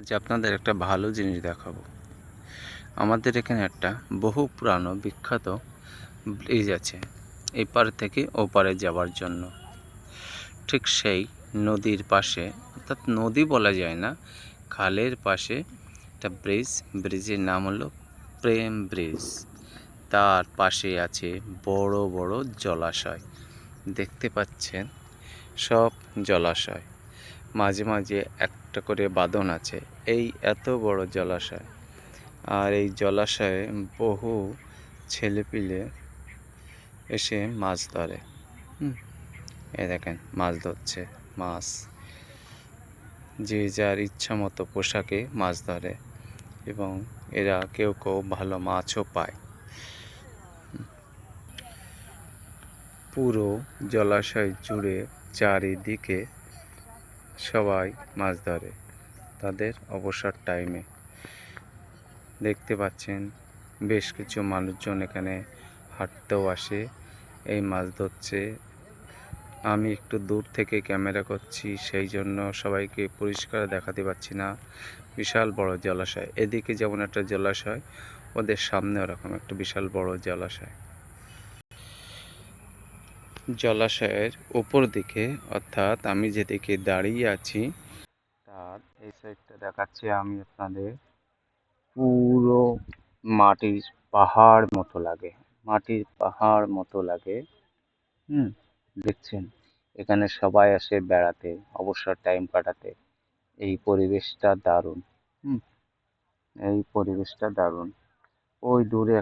যে আপনাদের একটা ভালো জিনিস দেখাবো। আমাদের এখানে একটা বহু পুরানো বিখ্যাত ব্রিজ আছে এপার থেকে ওপারে যাওয়ার জন্য। ঠিক সেই নদীর পাশে, অর্থাৎ নদী বলা যায় না, খালের পাশে একটা ব্রিজের নাম হলো প্রেম ব্রিজ। তার পাশে আছে বড় বড় জলাশয়, দেখতে পাচ্ছেন সব জলাশয়। মাঝে মাঝে একটা করে বাঁধন আছে। এই এত বড় জলাশয়, আর এই জলাশয়ে বহু ছেলেপিলে এসে মাছ ধরে। এই দেখেন মাছ ধরছে, মাছ যে যার ইচ্ছা মতো পোশাকে মাছ ধরে, এবং এরা কেউ কেউ ভালো মাছও পায়। পুরো জলাশয় জুড়ে চারিদিকে সবাই মাছ ধরে তাদের অবসর টাইমে। দেখতে পাচ্ছেন বেশ কিছু মানুষজন এখানে হাঁটতেও আসে, এই মাছ ধরছে। আমি একটু দূর থেকে ক্যামেরা করছি, সেই জন্য সবাইকে পরিষ্কার দেখাতে পারছি না। বিশাল বড় জলাশয়, এদিকে যেমন একটা জলাশয়, ওদের সামনে ওরকম একটা বিশাল বড় জলাশয়। জলাশয়ের উপর দিকে, অর্থাৎ আমি যেদিকে দাঁড়িয়ে আছি তার এই সাইডটা দেখাচ্ছি আমি আপনাদের, পুরো মাটির পাহাড় মতো লাগে, মাটির পাহাড় মতো লাগে। দেখছেন, এখানে সবাই আসে বেড়াতে, অবসর টাইম কাটাতে। এই পরিবেশটা দারুণ। এই পরিবেশটা দারুণ। ওই দূরে